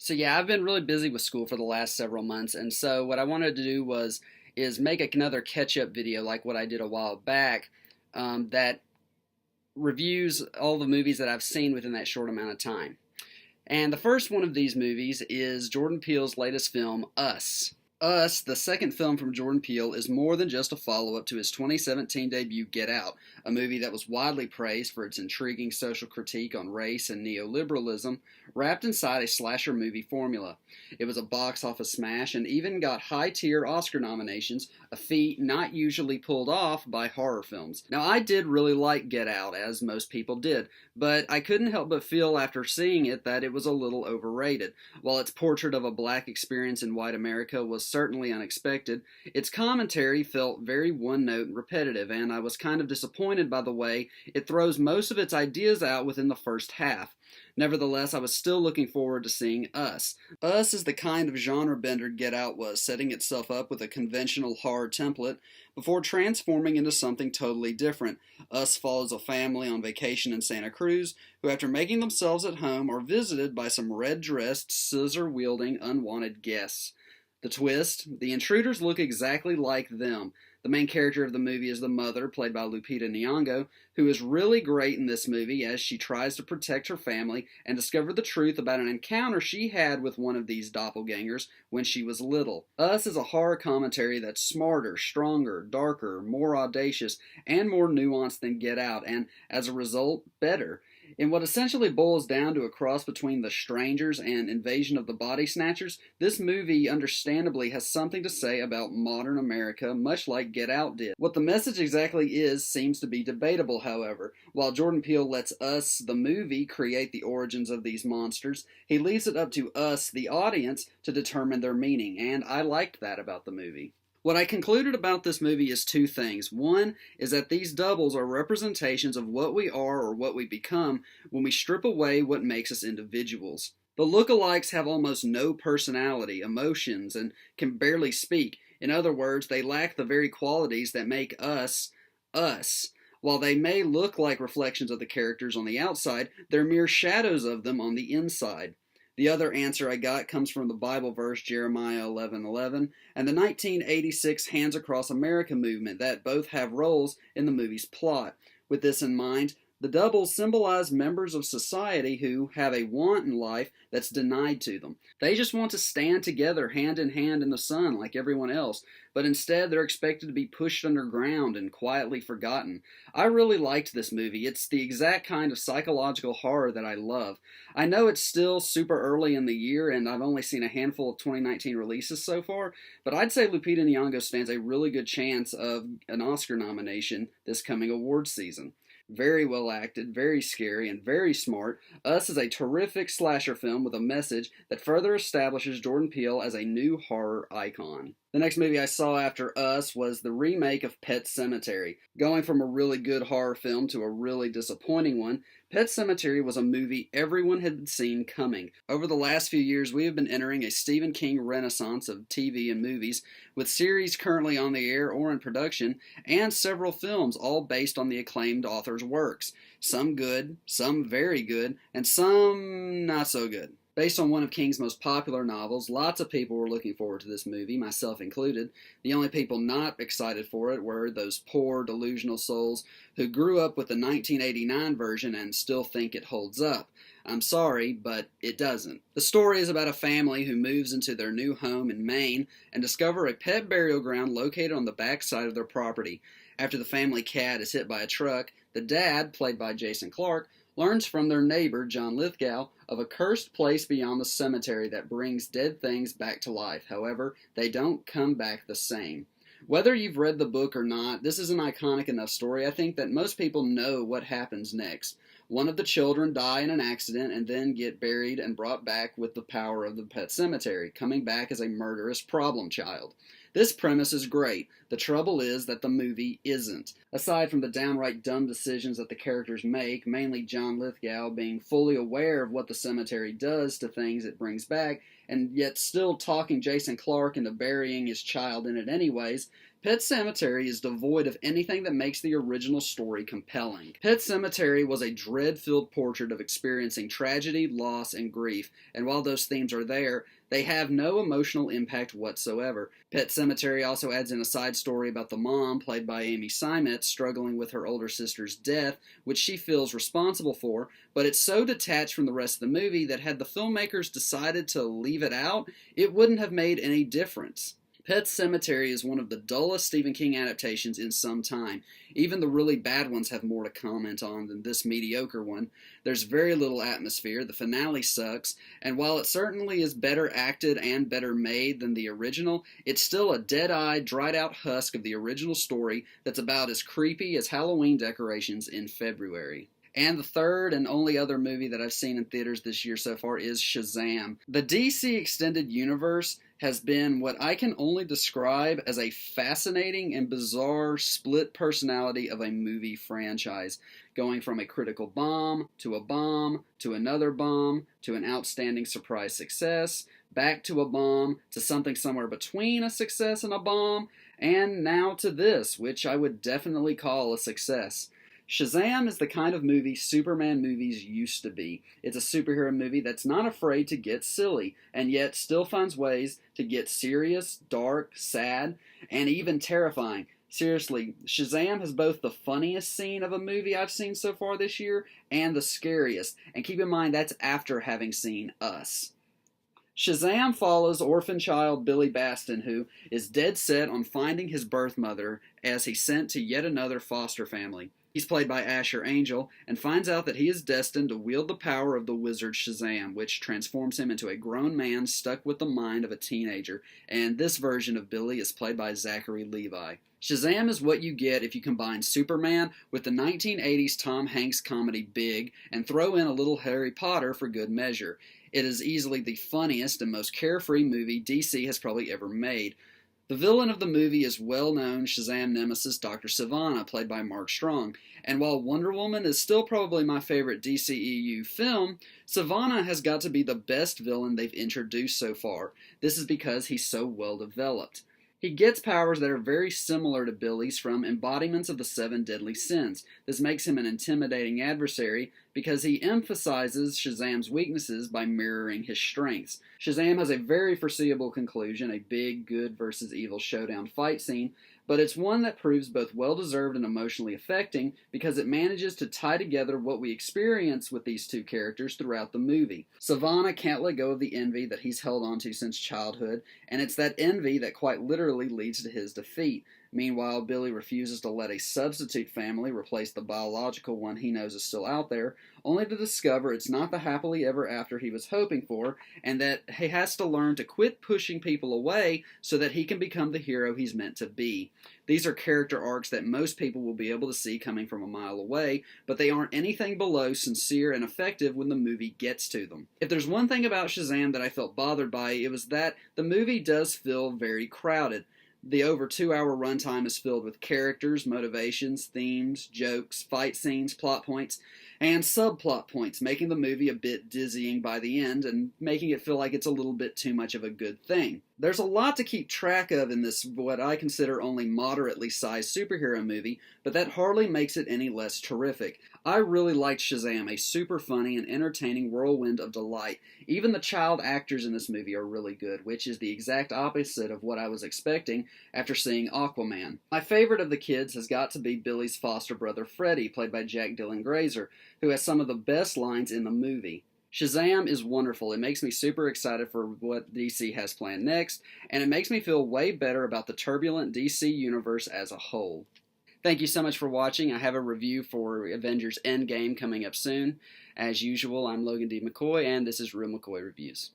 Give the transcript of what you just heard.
So yeah, I've been really busy with school for the last several months, and so what I wanted to do is make another catch-up video like what I did a while back, that reviews all the movies that I've seen within that short amount of time. And the first one of these movies is Jordan Peele's latest film, Us. Us, the second film from Jordan Peele, is more than just a follow-up to his 2017 debut Get Out, a movie that was widely praised for its intriguing social critique on race and neoliberalism, wrapped inside a slasher movie formula. It was a box office smash and even got high-tier Oscar nominations, a feat not usually pulled off by horror films. Now, I did really like Get Out, as most people did, but I couldn't help but feel after seeing it that it was a little overrated. While its portrait of a black experience in white America was certainly unexpected, its commentary felt very one-note and repetitive, and I was kind of disappointed by the way it throws most of its ideas out within the first half. Nevertheless, I was still looking forward to seeing Us. Us is the kind of genre bender Get Out was, setting itself up with a conventional horror template before transforming into something totally different. Us follows a family on vacation in Santa Cruz who, after making themselves at home, are visited by some red-dressed, scissor-wielding, unwanted guests. The twist? The intruders look exactly like them. The main character of the movie is the mother, played by Lupita Nyong'o, who is really great in this movie as she tries to protect her family and discover the truth about an encounter she had with one of these doppelgangers when she was little. Us is a horror commentary that's smarter, stronger, darker, more audacious, and more nuanced than Get Out, and as a result, better. In what essentially boils down to a cross between The Strangers and Invasion of the Body Snatchers, this movie understandably has something to say about modern America, much like Get Out did. What the message exactly is seems to be debatable, however. While Jordan Peele lets us, the movie, create the origins of these monsters, he leaves it up to us, the audience, to determine their meaning, and I liked that about the movie. What I concluded about this movie is two things. One is that these doubles are representations of what we are or what we become when we strip away what makes us individuals. The lookalikes have almost no personality, emotions, and can barely speak. In other words, they lack the very qualities that make us, us. While they may look like reflections of the characters on the outside, they're mere shadows of them on the inside. The other answer I got comes from the Bible verse Jeremiah 11:11 and the 1986 Hands Across America movement that both have roles in the movie's plot. With this in mind, the doubles symbolize members of society who have a want in life that's denied to them. They just want to stand together hand in hand in the sun like everyone else, but instead they're expected to be pushed underground and quietly forgotten. I really liked this movie. It's the exact kind of psychological horror that I love. I know it's still super early in the year and I've only seen a handful of 2019 releases so far, but I'd say Lupita Nyong'o stands a really good chance of an Oscar nomination this coming awards season. Very well acted, very scary, and very smart, Us is a terrific slasher film with a message that further establishes Jordan Peele as a new horror icon. The next movie I saw after Us was the remake of Pet Sematary. Going from a really good horror film to a really disappointing one, Pet Sematary was a movie everyone had seen coming. Over the last few years, we have been entering a Stephen King renaissance of TV and movies, with series currently on the air or in production, and several films all based on the acclaimed author's works. Some good, some very good, and some not so good. Based on one of King's most popular novels, lots of people were looking forward to this movie, myself included. The only people not excited for it were those poor, delusional souls who grew up with the 1989 version and still think it holds up. I'm sorry, but it doesn't. The story is about a family who moves into their new home in Maine and discover a pet burial ground located on the backside of their property. After the family cat is hit by a truck, the dad, played by Jason Clarke, learns from their neighbor, John Lithgow, of a cursed place beyond the cemetery that brings dead things back to life. However, they don't come back the same. Whether you've read the book or not, this is an iconic enough story I think that most people know what happens next. One of the children die in an accident and then get buried and brought back with the power of the pet cemetery, coming back as a murderous problem child. This premise is great. The trouble is that the movie isn't. Aside from the downright dumb decisions that the characters make, mainly John Lithgow being fully aware of what the cemetery does to things it brings back, and yet still talking Jason Clarke into burying his child in it anyways, Pet Sematary is devoid of anything that makes the original story compelling. Pet Sematary was a dread-filled portrait of experiencing tragedy, loss, and grief, and while those themes are there, they have no emotional impact whatsoever. Pet Sematary also adds in a side story about the mom, played by Amy Seimetz, struggling with her older sister's death, which she feels responsible for, but it's so detached from the rest of the movie that had the filmmakers decided to leave it out, it wouldn't have made any difference. Pet Sematary is one of the dullest Stephen King adaptations in some time. Even the really bad ones have more to comment on than this mediocre one. There's very little atmosphere, the finale sucks, and while it certainly is better acted and better made than the original, it's still a dead-eyed, dried-out husk of the original story that's about as creepy as Halloween decorations in February. And the third and only other movie that I've seen in theaters this year so far is Shazam. The DC Extended Universe has been what I can only describe as a fascinating and bizarre split personality of a movie franchise, going from a critical bomb to another bomb to an outstanding surprise success, back to a bomb to something somewhere between a success and a bomb, and now to this, which I would definitely call a success. Shazam is the kind of movie Superman movies used to be. It's a superhero movie that's not afraid to get silly, and yet still finds ways to get serious, dark, sad, and even terrifying. Seriously, Shazam has both the funniest scene of a movie I've seen so far this year, and the scariest. And keep in mind, that's after having seen Us. Shazam follows orphan child Billy Baston, who is dead set on finding his birth mother as he's sent to yet another foster family. He's played by Asher Angel, and finds out that he is destined to wield the power of the wizard Shazam, which transforms him into a grown man stuck with the mind of a teenager, and this version of Billy is played by Zachary Levi. Shazam is what you get if you combine Superman with the 1980s Tom Hanks comedy Big, and throw in a little Harry Potter for good measure. It is easily the funniest and most carefree movie DC has probably ever made. The villain of the movie is well-known Shazam nemesis Dr. Sivana, played by Mark Strong, and while Wonder Woman is still probably my favorite DCEU film, Sivana has got to be the best villain they've introduced so far. This is because he's so well-developed. He gets powers that are very similar to Billy's from embodiments of the 7 deadly sins. This makes him an intimidating adversary because he emphasizes Shazam's weaknesses by mirroring his strengths. Shazam has a very foreseeable conclusion, a big good versus evil showdown fight scene, but it's one that proves both well-deserved and emotionally affecting because it manages to tie together what we experience with these two characters throughout the movie. Sivana can't let go of the envy that he's held onto since childhood, and it's that envy that quite literally leads to his defeat. Meanwhile, Billy refuses to let a substitute family replace the biological one he knows is still out there, only to discover it's not the happily ever after he was hoping for, and that he has to learn to quit pushing people away so that he can become the hero he's meant to be. These are character arcs that most people will be able to see coming from a mile away, but they aren't anything below sincere and effective when the movie gets to them. If there's one thing about Shazam that I felt bothered by, it was that the movie does feel very crowded. The over 2-hour runtime is filled with characters, motivations, themes, jokes, fight scenes, plot points, and subplot points, making the movie a bit dizzying by the end and making it feel like it's a little bit too much of a good thing. There's a lot to keep track of in this what I consider only moderately sized superhero movie, but that hardly makes it any less terrific. I really liked Shazam, a super funny and entertaining whirlwind of delight. Even the child actors in this movie are really good, which is the exact opposite of what I was expecting after seeing Aquaman. My favorite of the kids has got to be Billy's foster brother Freddy, played by Jack Dylan Grazer, who has some of the best lines in the movie. Shazam is wonderful. It makes me super excited for what DC has planned next, and it makes me feel way better about the turbulent DC universe as a whole. Thank you so much for watching. I have a review for Avengers Endgame coming up soon. As usual, I'm Logan D. McCoy, and this is Real McCoy Reviews.